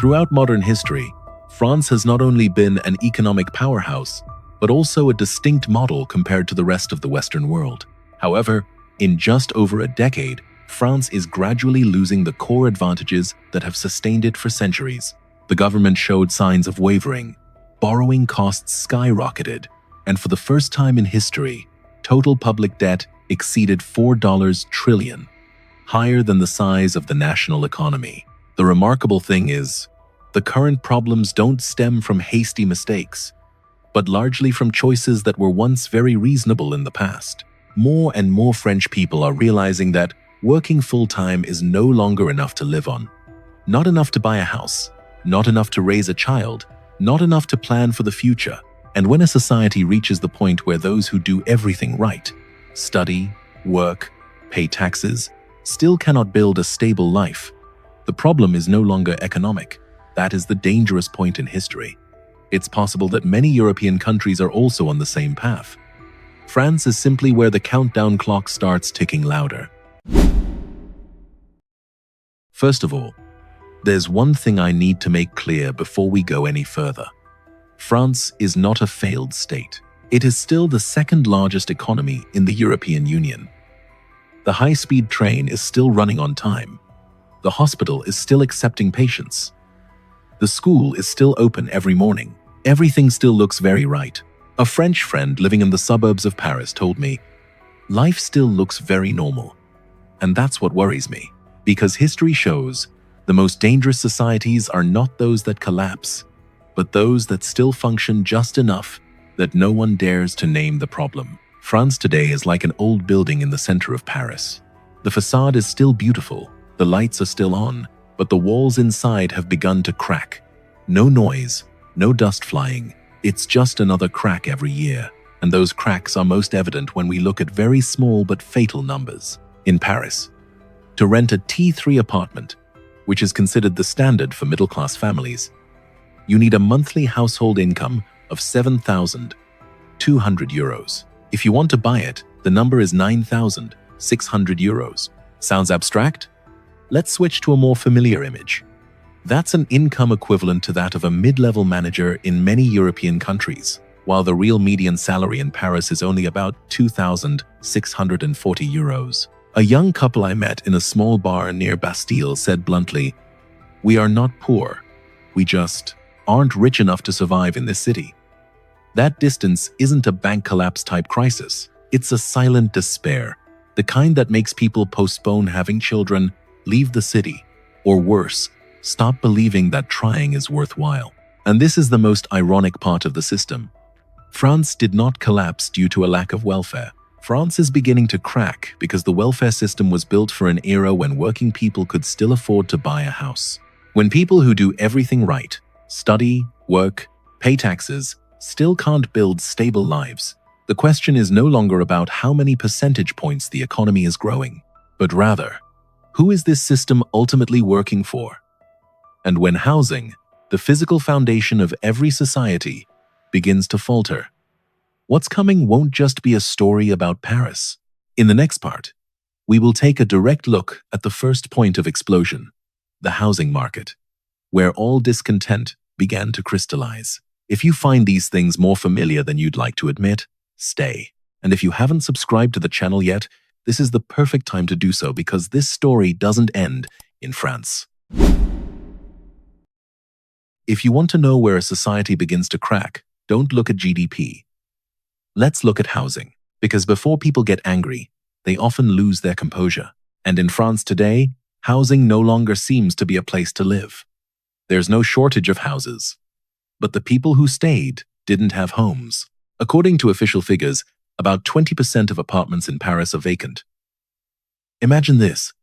Throughout modern history, France has not only been an economic powerhouse, but also a distinct model compared to the rest of the Western world. However, in just over a decade, France is gradually losing the core advantages that have sustained it for centuries. The government showed signs of wavering, borrowing costs skyrocketed, and for the first time in history, total public debt exceeded $4 trillion, higher than the size of the national economy. The remarkable thing is, the current problems don't stem from hasty mistakes, but largely from choices that were once very reasonable in the past. More and more French people are realizing that working full-time is no longer enough to live on. Not enough to buy a house, not enough to raise a child, not enough to plan for the future. And when a society reaches the point where those who do everything right, study, work, pay taxes, still cannot build a stable life, the problem is no longer economic. That is the dangerous point in history. It's possible that many European countries are also on the same path. France is simply where the countdown clock starts ticking louder. First of all, there's one thing I need to make clear before we go any further. France is not a failed state. It is still the second largest economy in the European Union. The high-speed train is still running on time. The hospital is still accepting patients. The school is still open every morning. Everything still looks very right. A French friend living in the suburbs of Paris told me, life still looks very normal. And that's what worries me, because history shows the most dangerous societies are not those that collapse, but those that still function just enough that no one dares to name the problem. France today is like an old building in the center of Paris. The facade is still beautiful, the lights are still on, but the walls inside have begun to crack. No noise, no dust flying. It's just another crack every year, and those cracks are most evident when we look at very small but fatal numbers. In Paris, to rent a T3 apartment, which is considered the standard for middle-class families, you need a monthly household income of 7,200 euros. If you want to buy it, the number is 9,600 euros. Sounds abstract? Let's switch to a more familiar image. That's an income equivalent to that of a mid-level manager in many European countries, while the real median salary in Paris is only about 2,640 euros. A young couple I met in a small bar near Bastille said bluntly, "We are not poor. We just aren't rich enough to survive in this city." That distance isn't a bank collapse type crisis. It's a silent despair, the kind that makes people postpone having children, leave the city, or worse, stop believing that trying is worthwhile. And this is the most ironic part of the system. France did not collapse due to a lack of welfare. France is beginning to crack because the welfare system was built for an era when working people could still afford to buy a house. When people who do everything right, study, work, pay taxes, still can't build stable lives, the question is no longer about how many percentage points the economy is growing, but rather, who is this system ultimately working for? And when housing, the physical foundation of every society, begins to falter, what's coming won't just be a story about Paris. In the next part, we will take a direct look at the first point of explosion, the housing market, where all discontent began to crystallize. If you find these things more familiar than you'd like to admit, stay. And if you haven't subscribed to the channel yet, this is the perfect time to do so because this story doesn't end in France. If you want to know where a society begins to crack, don't look at GDP. Let's look at housing, because before people get angry, they often lose their composure. And in France today, housing no longer seems to be a place to live. There's no shortage of houses, but the people who stayed didn't have homes. According to official figures, about 20% of apartments in Paris are vacant. Imagine this: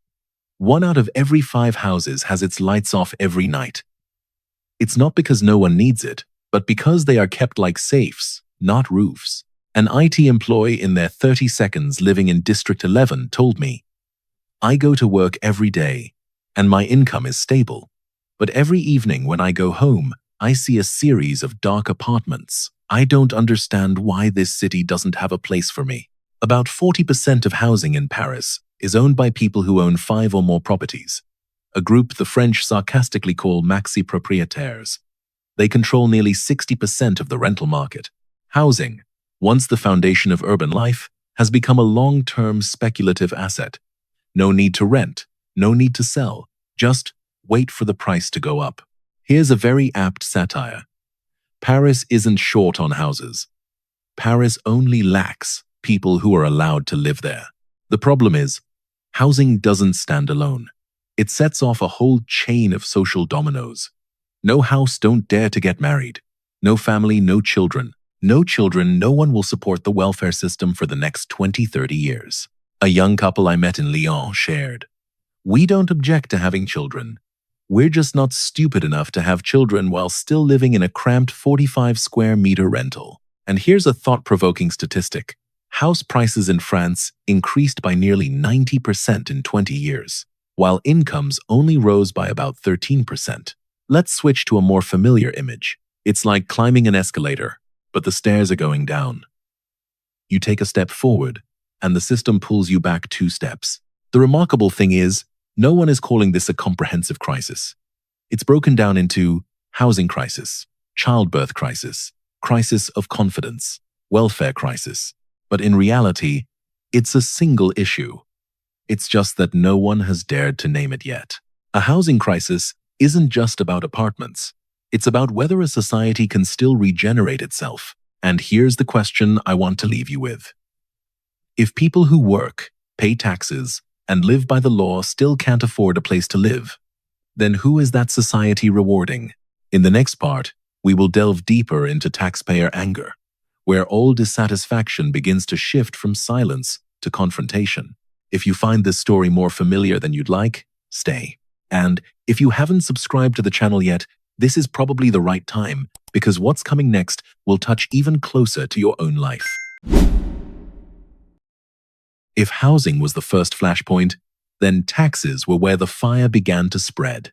1 out of every 5 houses has its lights off every night. It's not because no one needs it, but because they are kept like safes, not roofs. An IT employee in their 30 seconds living in District 11 told me, "I go to work every day, and my income is stable. But every evening when I go home, I see a series of dark apartments. I don't understand why this city doesn't have a place for me." About 40% of housing in Paris is owned by people who own 5 or more properties. a group the French sarcastically call maxi-propriétaires. They control nearly 60% of the rental market. Housing, once the foundation of urban life, has become a long-term speculative asset. No need to rent, no need to sell, just wait for the price to go up. Here's a very apt satire. Paris isn't short on houses. Paris only lacks people who are allowed to live there. The problem is, housing doesn't stand alone. It sets off a whole chain of social dominoes. No house, don't dare to get married. No family, no children. No children, no one will support the welfare system for the next 20-30 years. A young couple I met in Lyon shared, "We don't object to having children. We're just not stupid enough to have children while still living in a cramped 45 square meter rental." And here's a thought-provoking statistic. House prices in France increased by nearly 90% in 20 years, while incomes only rose by about 13%. Let's switch to a more familiar image. It's like climbing an escalator, but the stairs are going down. You take a step forward, and the system pulls you back 2 steps. The remarkable thing is, no one is calling this a comprehensive crisis. It's broken down into housing crisis, childbirth crisis, crisis of confidence, welfare crisis. But in reality, it's a single issue. It's just that no one has dared to name it yet. A housing crisis isn't just about apartments. It's about whether a society can still regenerate itself. And here's the question I want to leave you with. If people who work, pay taxes, and live by the law still can't afford a place to live, then who is that society rewarding? In the next part, we will delve deeper into taxpayer anger, where all dissatisfaction begins to shift from silence to confrontation. If you find this story more familiar than you'd like, stay. And if you haven't subscribed to the channel yet, this is probably the right time, because what's coming next will touch even closer to your own life. If housing was the first flashpoint, then taxes were where the fire began to spread.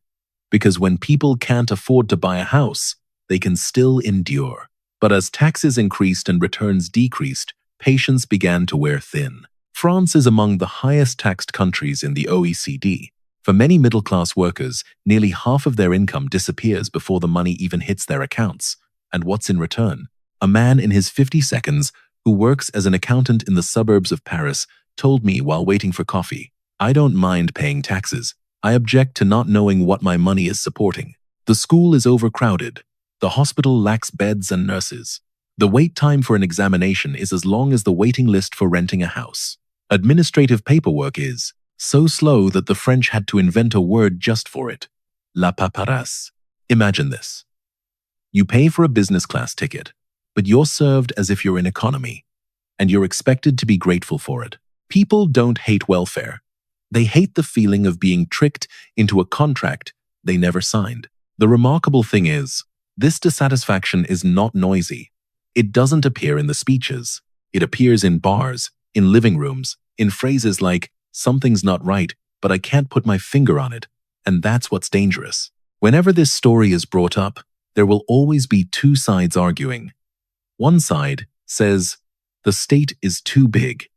Because when people can't afford to buy a house, they can still endure. But as taxes increased and returns decreased, patience began to wear thin. France is among the highest taxed countries in the OECD. For many middle-class workers, nearly half of their income disappears before the money even hits their accounts. And what's in return? A man in his 50s who works as an accountant in the suburbs of Paris told me while waiting for coffee, "I don't mind paying taxes. I object to not knowing what my money is supporting. The school is overcrowded. The hospital lacks beds and nurses. The wait time for an examination is as long as the waiting list for renting a house. Administrative paperwork is so slow that the French had to invent a word just for it. La paperasse." Imagine this. You pay for a business class ticket, but you're served as if you're in economy, and you're expected to be grateful for it. People don't hate welfare. They hate the feeling of being tricked into a contract they never signed. The remarkable thing is, this dissatisfaction is not noisy. It doesn't appear in the speeches. It appears in bars, in living rooms, in phrases like, "Something's not right, but I can't put my finger on it." And that's what's dangerous. Whenever this story is brought up, there will always be 2 sides arguing. One side says, "The state is too big."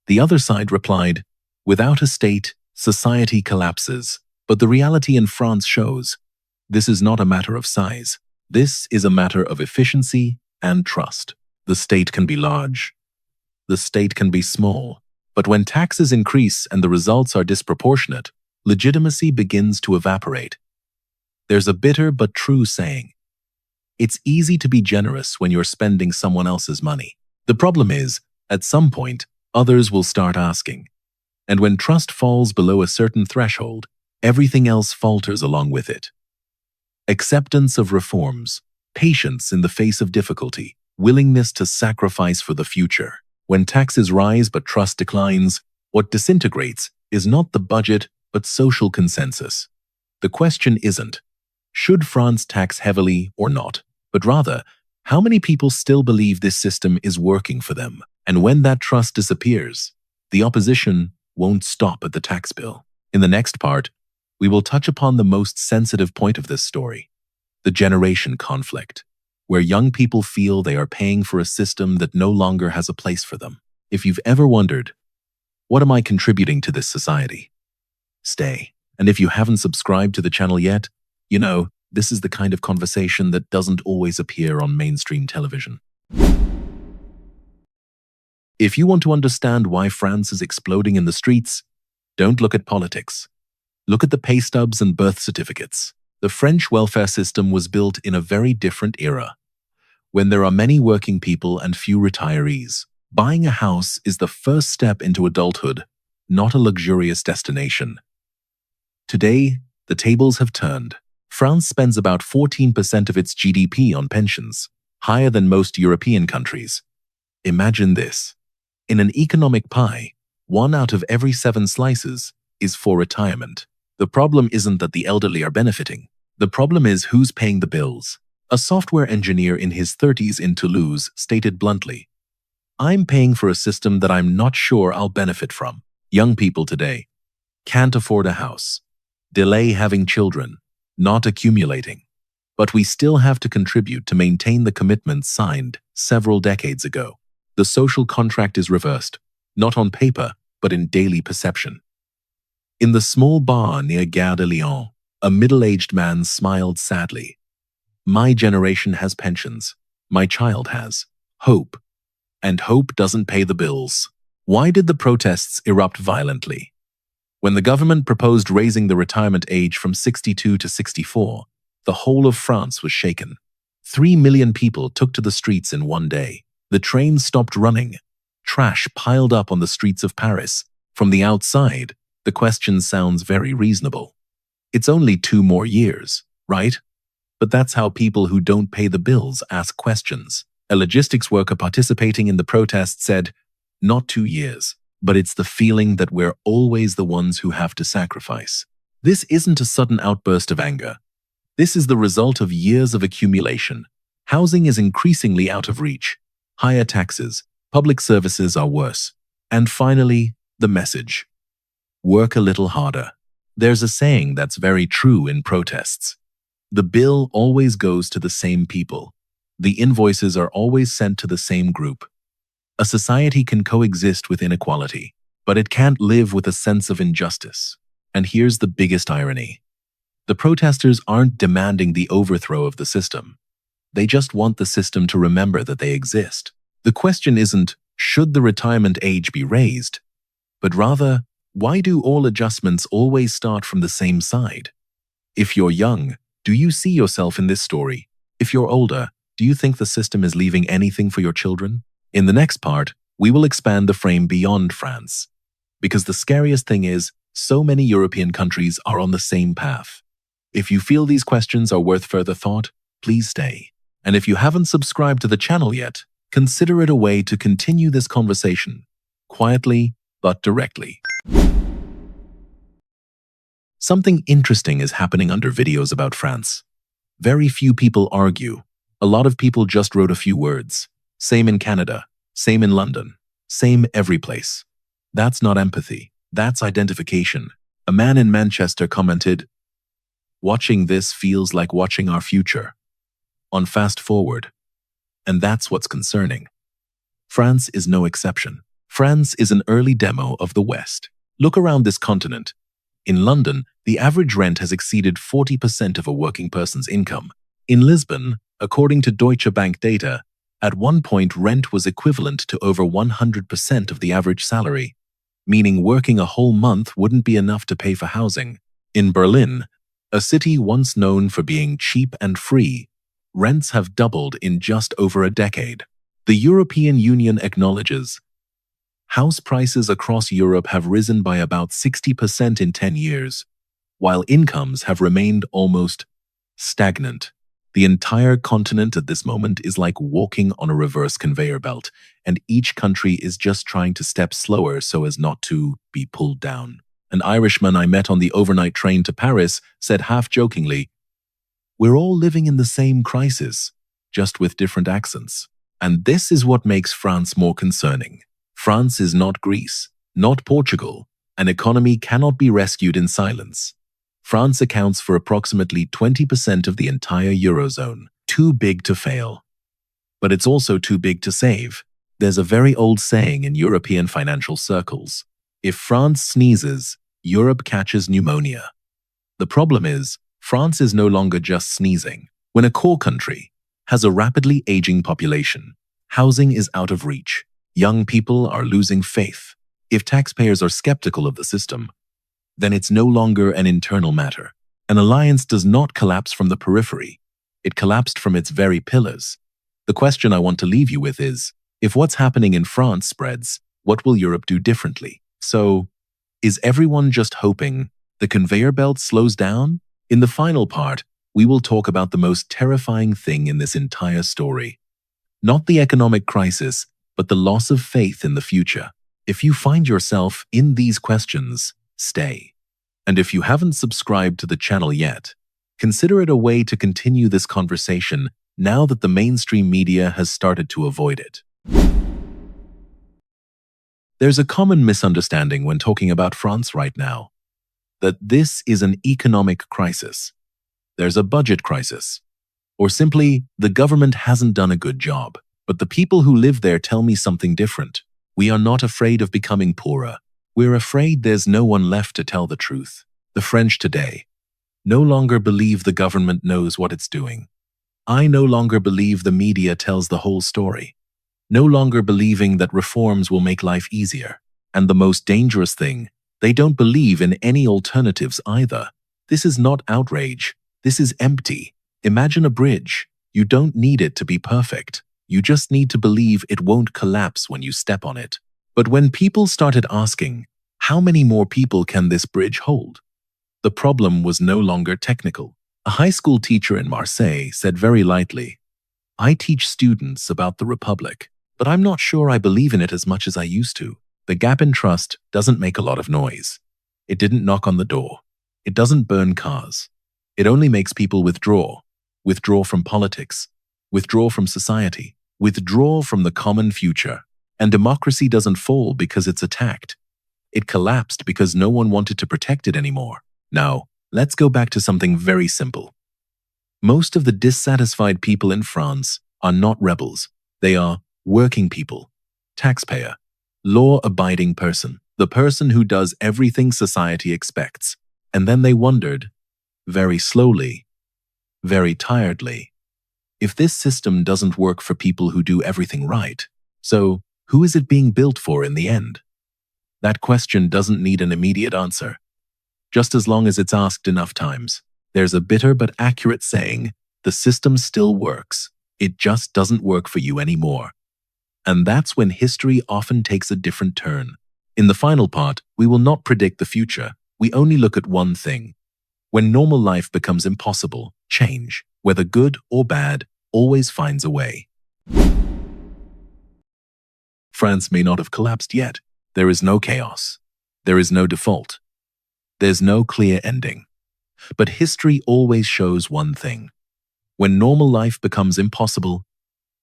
The other side replied, "Without a state, society collapses." But the reality in France shows, this is not a matter of size. This is a matter of efficiency and trust. The state can be large. The state can be small. But when taxes increase and the results are disproportionate, legitimacy begins to evaporate. There's a bitter but true saying. It's easy to be generous when you're spending someone else's money. The problem is, at some point, others will start asking. And when trust falls below a certain threshold, everything else falters along with it. Acceptance of reforms, patience in the face of difficulty, willingness to sacrifice for the future. When taxes rise but trust declines, what disintegrates is not the budget but social consensus. The question isn't, should France tax heavily or not, but rather, how many people still believe this system is working for them? And when that trust disappears, the opposition won't stop at the tax bill. In the next part, we will touch upon the most sensitive point of this story, the generation conflict, where young people feel they are paying for a system that no longer has a place for them. If you've ever wondered, what am I contributing to this society? Stay. And if you haven't subscribed to the channel yet, this is the kind of conversation that doesn't always appear on mainstream television. If you want to understand why France is exploding in the streets, don't look at politics. Look at the pay stubs and birth certificates. The French welfare system was built in a very different era, when there are many working people and few retirees. Buying a house is the first step into adulthood, not a luxurious destination. Today, the tables have turned. France spends about 14% of its GDP on pensions, higher than most European countries. Imagine this. In an economic pie, 1 out of every 7 slices is for retirement. The problem isn't that the elderly are benefiting. The problem is who's paying the bills. A software engineer in his 30s in Toulouse stated bluntly, "I'm paying for a system that I'm not sure I'll benefit from." Young people today can't afford a house, delay having children, not accumulating. But we still have to contribute to maintain the commitments signed several decades ago. The social contract is reversed, not on paper, but in daily perception. In the small bar near Gare de Lyon, a middle-aged man smiled sadly. "My generation has pensions. My child has hope. And hope doesn't pay the bills." Why did the protests erupt violently? When the government proposed raising the retirement age from 62 to 64, the whole of France was shaken. 3 million people took to the streets in one day. The trains stopped running. Trash piled up on the streets of Paris. From the outside, the question sounds very reasonable. It's only 2 more years, right? But that's how people who don't pay the bills ask questions. A logistics worker participating in the protest said, "Not 2 years, but it's the feeling that we're always the ones who have to sacrifice." This isn't a sudden outburst of anger. This is the result of years of accumulation. Housing is increasingly out of reach. Higher taxes, public services are worse. And finally, the message. Work a little harder. There's a saying that's very true in protests. The bill always goes to the same people. The invoices are always sent to the same group. A society can coexist with inequality, but it can't live with a sense of injustice. And here's the biggest irony. The protesters aren't demanding the overthrow of the system. They just want the system to remember that they exist. The question isn't, should the retirement age be raised? But rather, why do all adjustments always start from the same side? If you're young, do you see yourself in this story? If you're older, do you think the system is leaving anything for your children? In the next part, we will expand the frame beyond France. Because the scariest thing is, so many European countries are on the same path. If you feel these questions are worth further thought, please stay. And if you haven't subscribed to the channel yet, consider it a way to continue this conversation, quietly but directly. Something interesting is happening under videos about France. Very few people argue. A lot of people just wrote a few words. Same in Canada, same in London, same every place. That's not empathy, that's identification. A man in Manchester commented, "Watching this feels like watching our future." On fast forward. And that's what's concerning. France is no exception. France is an early demo of the West. Look around this continent. In London, the average rent has exceeded 40% of a working person's income. In Lisbon, according to Deutsche Bank data, at one point rent was equivalent to over 100% of the average salary, meaning working a whole month wouldn't be enough to pay for housing. In Berlin, a city once known for being cheap and free, rents have doubled in just over a decade. The European Union acknowledges house prices across Europe have risen by about 60% in 10 years, while incomes have remained almost stagnant. The entire continent at this moment is like walking on a reverse conveyor belt, and each country is just trying to step slower so as not to be pulled down. An Irishman I met on the overnight train to Paris said half-jokingly, "We're all living in the same crisis, just with different accents." And this is what makes France more concerning. France is not Greece, not Portugal. An economy cannot be rescued in silence. France accounts for approximately 20% of the entire Eurozone. Too big to fail. But it's also too big to save. There's a very old saying in European financial circles. If France sneezes, Europe catches pneumonia. The problem is, France is no longer just sneezing. When a core country has a rapidly aging population, housing is out of reach, young people are losing faith. If taxpayers are skeptical of the system, then it's no longer an internal matter. An alliance does not collapse from the periphery. It collapsed from its very pillars. The question I want to leave you with is, if what's happening in France spreads, what will Europe do differently? So, is everyone just hoping the conveyor belt slows down? In the final part, we will talk about the most terrifying thing in this entire story. Not the economic crisis, but the loss of faith in the future. If you find yourself in these questions, stay. And if you haven't subscribed to the channel yet, consider it a way to continue this conversation now that the mainstream media has started to avoid it. There's a common misunderstanding when talking about France right now, that this is an economic crisis. There's a budget crisis, or simply the government hasn't done a good job. But the people who live there tell me something different. We are not afraid of becoming poorer. We're afraid there's no one left to tell the truth. The French today no longer believe the government knows what it's doing. I no longer believe the media tells the whole story. No longer believing that reforms will make life easier. And the most dangerous thing, they don't believe in any alternatives either. This is not outrage. This is empty. Imagine a bridge. You don't need it to be perfect. You just need to believe it won't collapse when you step on it. But when people started asking, how many more people can this bridge hold? The problem was no longer technical. A high school teacher in Marseille said very lightly, I teach students about the Republic, but I'm not sure I believe in it as much as I used to. The gap in trust doesn't make a lot of noise. It didn't knock on the door. It doesn't burn cars. It only makes people withdraw. Withdraw from politics. Withdraw from society. Withdraw from the common future. And democracy doesn't fall because it's attacked. It collapsed because no one wanted to protect it anymore. Now, let's go back to something very simple. Most of the dissatisfied people in France are not rebels. They are working people, taxpayer, law-abiding person, the person who does everything society expects. And then they wondered, very slowly, very tiredly, if this system doesn't work for people who do everything right, so who is it being built for in the end? That question doesn't need an immediate answer. Just as long as it's asked enough times. There's a bitter but accurate saying, the system still works. It just doesn't work for you anymore. And that's when history often takes a different turn. In the final part, we will not predict the future. We only look at one thing. When normal life becomes impossible, change, whether good or bad, always finds a way. France may not have collapsed yet. There is no chaos. There is no default. There's no clear ending. But history always shows one thing. When normal life becomes impossible,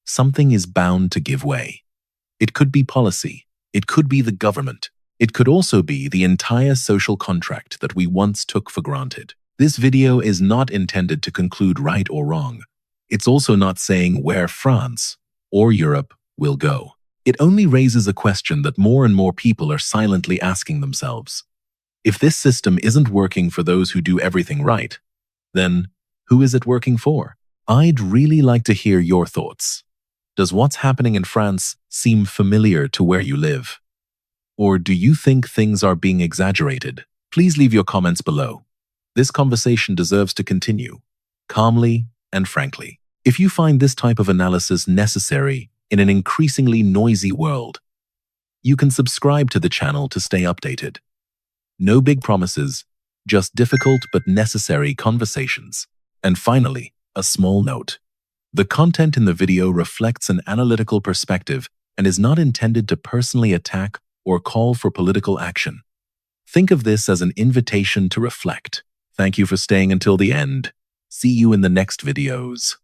something is bound to give way. It could be policy. It could be the government. It could also be the entire social contract that we once took for granted. This video is not intended to conclude right or wrong. It's also not saying where France or Europe will go. It only raises a question that more and more people are silently asking themselves. If this system isn't working for those who do everything right, then who is it working for? I'd really like to hear your thoughts. Does what's happening in France seem familiar to where you live? Or do you think things are being exaggerated? Please leave your comments below. This conversation deserves to continue, calmly and frankly. If you find this type of analysis necessary in an increasingly noisy world, you can subscribe to the channel to stay updated. No big promises, just difficult but necessary conversations. And finally, a small note. The content in the video reflects an analytical perspective and is not intended to personally attack or call for political action. Think of this as an invitation to reflect. Thank you for staying until the end. See you in the next videos.